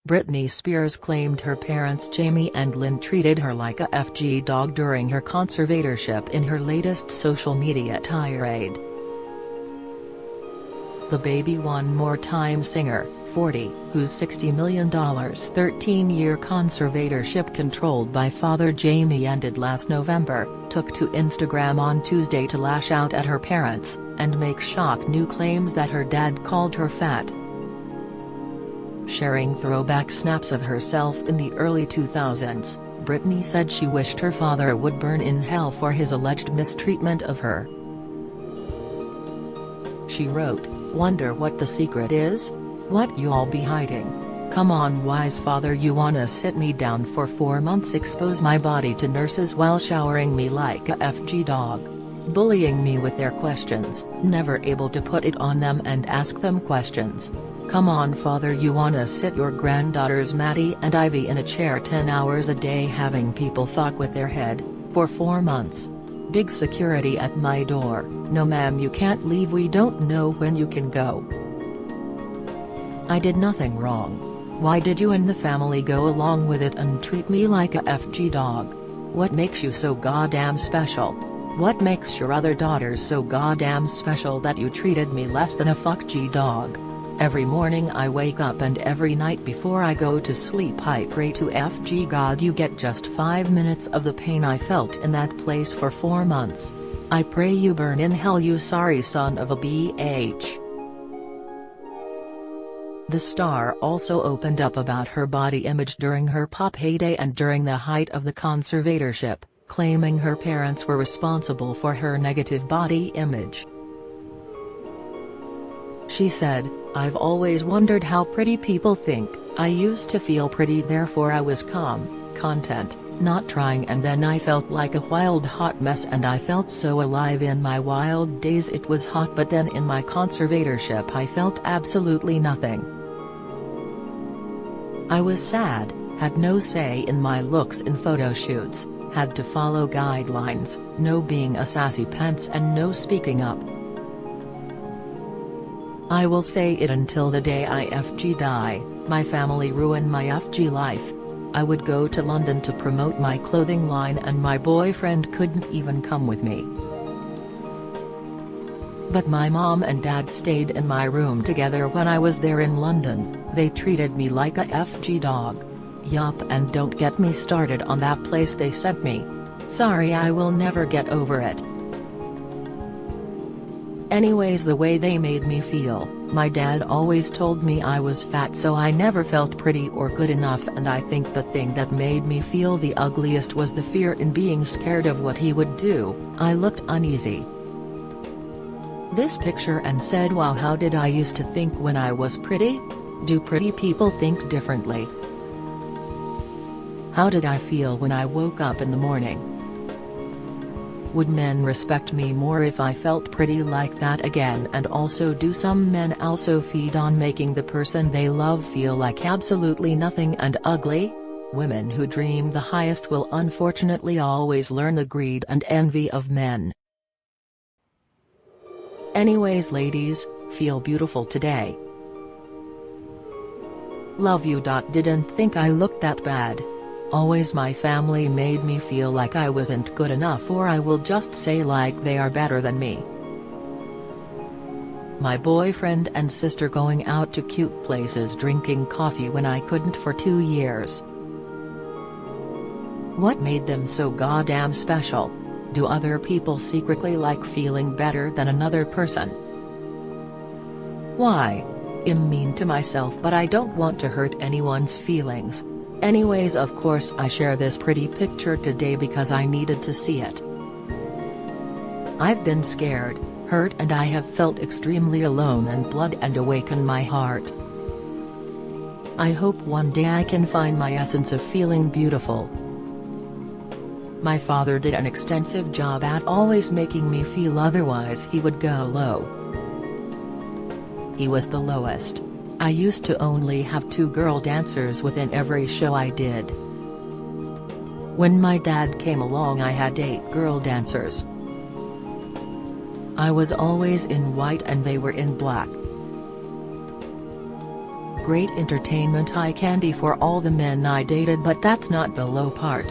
Britney Spears claimed her parents Jamie and Lynn treated her like a FG dog during her conservatorship in her latest social media tirade. The Baby One More Time singer, 40, whose $60 million 13-year conservatorship controlled by father Jamie ended last November, took to Instagram on Tuesday to lash out at her parents, and make shock new claims that her dad called her fat. Sharing throwback snaps of herself in the early 2000s, Britney said she wished her father would burn in hell for his alleged mistreatment of her. She wrote, "Wonder what the secret is? What you all be hiding? Come on, wise father, you wanna sit me down for 4 months, expose my body to nurses while showering me like a FG dog, bullying me with their questions, never able to put it on them and ask them questions. Come on father, you wanna sit your granddaughters Maddie and Ivy in a chair 10 hours a day having people fuck with their head, for 4 months. Big security at my door, no ma'am you can't leave, we don't know when you can go. I did nothing wrong. Why did you and the family go along with it and treat me like a FG dog? What makes you so goddamn special? What makes your other daughters so goddamn special that you treated me less than a FG dog? Every morning I wake up and every night before I go to sleep I pray to FG God you get just 5 minutes of the pain I felt in that place for 4 months. I pray you burn in hell, you sorry son of a BH." The star also opened up about her body image during her pop heyday and during the height of the conservatorship, claiming her parents were responsible for her negative body image. She said, "I've always wondered how pretty people think. I used to feel pretty, therefore I was calm, content, not trying, and then I felt like a wild hot mess and I felt so alive in my wild days. It was hot, but then in my conservatorship I felt absolutely nothing. I was sad, had no say in my looks in photo shoots, had to follow guidelines, no being a sassy pants and no speaking up. I will say it until the day I FG die, my family ruined my FG life. I would go to London to promote my clothing line and my boyfriend couldn't even come with me. But my mom and dad stayed in my room together when I was there in London, they treated me like a FG dog. Yup, and don't get me started on that place they sent me. Sorry, I will never get over it. Anyways, the way they made me feel, my dad always told me I was fat, so I never felt pretty or good enough, and I think the thing that made me feel the ugliest was the fear in being scared of what he would do. I looked uneasy." This picture and said, "Wow, how did I used to think when I was pretty? Do pretty people think differently? How did I feel when I woke up in the morning? Would men respect me more if I felt pretty like that again? And also, do some men also feed on making the person they love feel like absolutely nothing and ugly? Women who dream the highest will unfortunately always learn the greed and envy of men. Anyways ladies, feel beautiful today. Love you. Didn't think I looked that bad. Always my family made me feel like I wasn't good enough, or I will just say like they are better than me. My boyfriend and sister going out to cute places drinking coffee when I couldn't for 2 years. What made them so goddamn special? Do other people secretly like feeling better than another person? Why? I'm mean to myself, but I don't want to hurt anyone's feelings. Anyways, of course I share this pretty picture today because I needed to see it. I've been scared, hurt, and I have felt extremely alone and blood and awaken my heart. I hope one day I can find my essence of feeling beautiful. My father did an extensive job at always making me feel, otherwise he would go low. He was the lowest. I used to only have 2 girl dancers within every show I did. When my dad came along I had 8 girl dancers. I was always in white and they were in black. Great entertainment, eye candy for all the men I dated, but that's not the low part.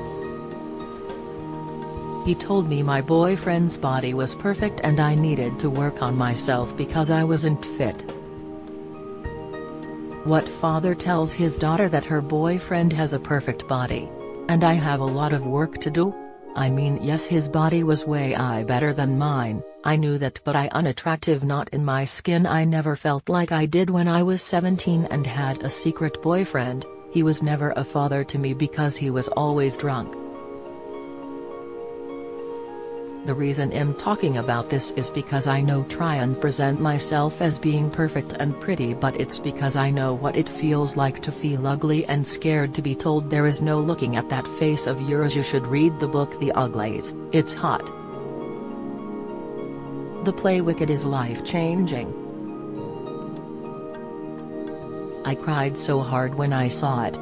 He told me my boyfriend's body was perfect and I needed to work on myself because I wasn't fit. What father tells his daughter that her boyfriend has a perfect body? And I have a lot of work to do? I mean, yes, his body was way better than mine, I knew that, but I unattractive, not in my skin. I never felt like I did when I was 17 and had a secret boyfriend. He was never a father to me because he was always drunk. The reason I'm talking about this is because I know try and present myself as being perfect and pretty, but it's because I know what it feels like to feel ugly and scared to be told there is no looking at that face of yours. You should read the book The Uglies, it's hot. The play Wicked is life-changing. I cried so hard when I saw it.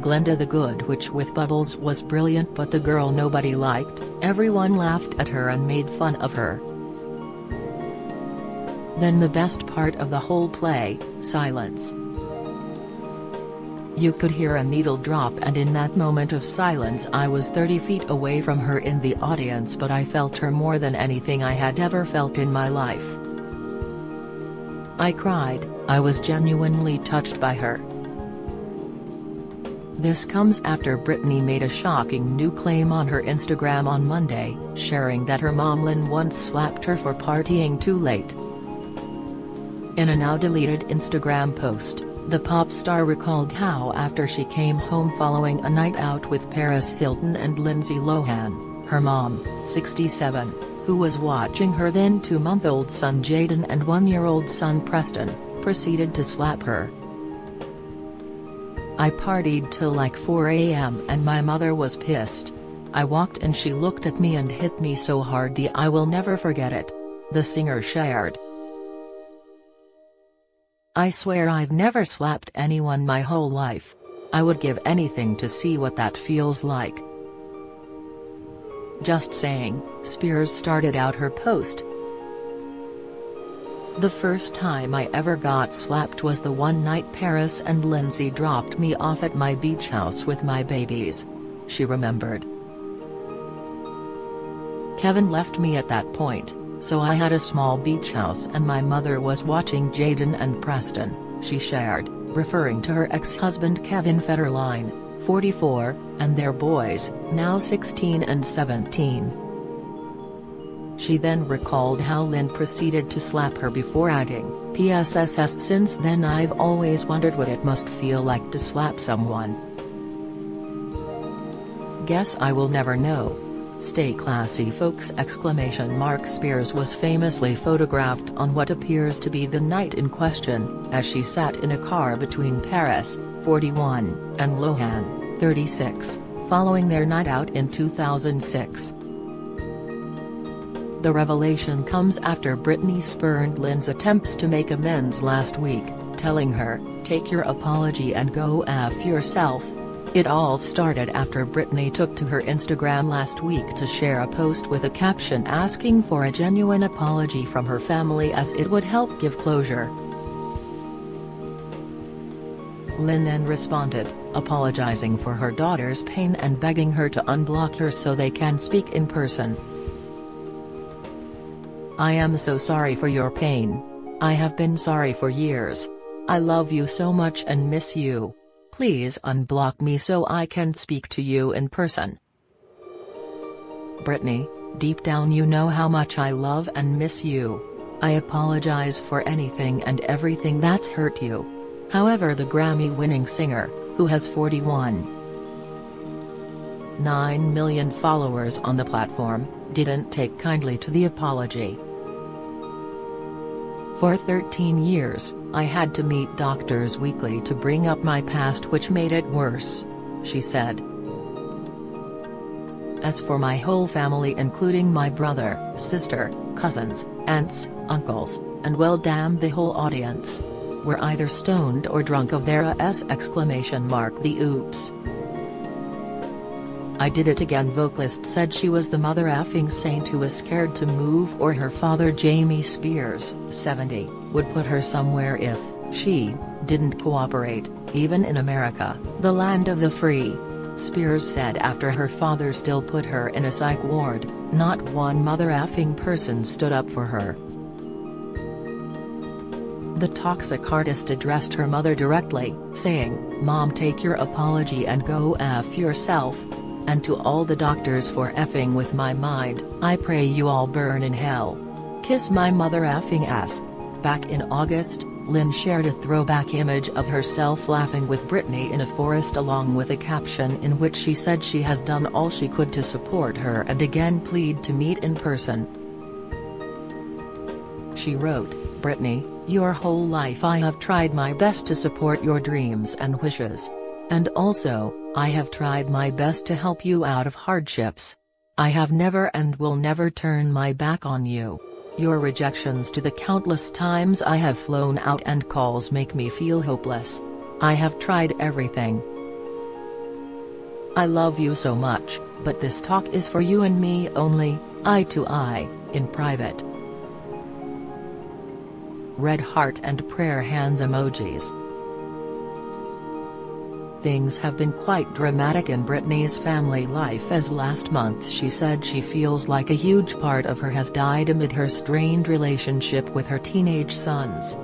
Glenda the Good Witch with Bubbles was brilliant, but the girl nobody liked. Everyone laughed at her and made fun of her. Then the best part of the whole play, silence. You could hear a needle drop, and in that moment of silence I was 30 feet away from her in the audience, but I felt her more than anything I had ever felt in my life. I cried, I was genuinely touched by her. This comes after Britney made a shocking new claim on her Instagram on Monday, sharing that her mom Lynn once slapped her for partying too late. In a now-deleted Instagram post, the pop star recalled how after she came home following a night out with Paris Hilton and Lindsay Lohan, her mom, 67, who was watching her then 2-month-old son Jaden and 1-year-old son Preston, proceeded to slap her. I partied till like 4 a.m. and my mother was pissed. I walked and she looked at me and hit me so hard I will never forget it, the singer shared. I swear I've never slapped anyone my whole life. I would give anything to see what that feels like. Just saying, Spears started out her post. The first time I ever got slapped was the one night Paris and Lindsay dropped me off at my beach house with my babies. She remembered. Kevin left me at that point, so I had a small beach house and my mother was watching Jaden and Preston, she shared, referring to her ex-husband Kevin Federline, 44, and their boys, now 16 and 17. She then recalled how Lynn proceeded to slap her before adding, "PSSS since then I've always wondered what it must feel like to slap someone. Guess I will never know. Stay classy folks!" Spears was famously photographed on what appears to be the night in question, as she sat in a car between Paris, 41, and Lohan, 36, following their night out in 2006. The revelation comes after Britney spurned Lynn's attempts to make amends last week, telling her, "Take your apology and go F yourself." It all started after Britney took to her Instagram last week to share a post with a caption asking for a genuine apology from her family as it would help give closure. Lynn then responded, apologizing for her daughter's pain and begging her to unblock her so they can speak in person. "I am so sorry for your pain. I have been sorry for years. I love you so much and miss you. Please unblock me so I can speak to you in person. Britney, deep down you know how much I love and miss you. I apologize for anything and everything that's hurt you." However, the Grammy-winning singer, who has 41.9 million followers on the platform, didn't take kindly to the apology. "For 13 years, I had to meet doctors weekly to bring up my past, which made it worse," she said. "As for my whole family, including my brother, sister, cousins, aunts, uncles, and well damn the whole audience, were either stoned or drunk of their ass!" The oops. "I did it again," vocalist said. She was the mother effing saint who was scared to move or her father Jamie Spears, 70, would put her somewhere if She didn't cooperate, even in America, the land of the free. Spears said after her father still put her in a psych ward, not one mother-effing person stood up for her. The toxic artist addressed her mother directly, saying, "Mom, take your apology and go F yourself. And to all the doctors for effing with my mind, I pray you all burn in hell. Kiss my mother effing ass." Back in August, Lynn shared a throwback image of herself laughing with Britney in a forest along with a caption in which she said she has done all she could to support her and again plead to meet in person. She wrote, "Britney, your whole life I have tried my best to support your dreams and wishes. And also, I have tried my best to help you out of hardships. I have never and will never turn my back on you. Your rejections to the countless times I have flown out and calls make me feel hopeless. I have tried everything. I love you so much, but this talk is for you and me only, eye to eye, in private." Red heart and prayer hands emojis. Things have been quite dramatic in Britney's family life, as last month she said she feels like a huge part of her has died amid her strained relationship with her teenage sons.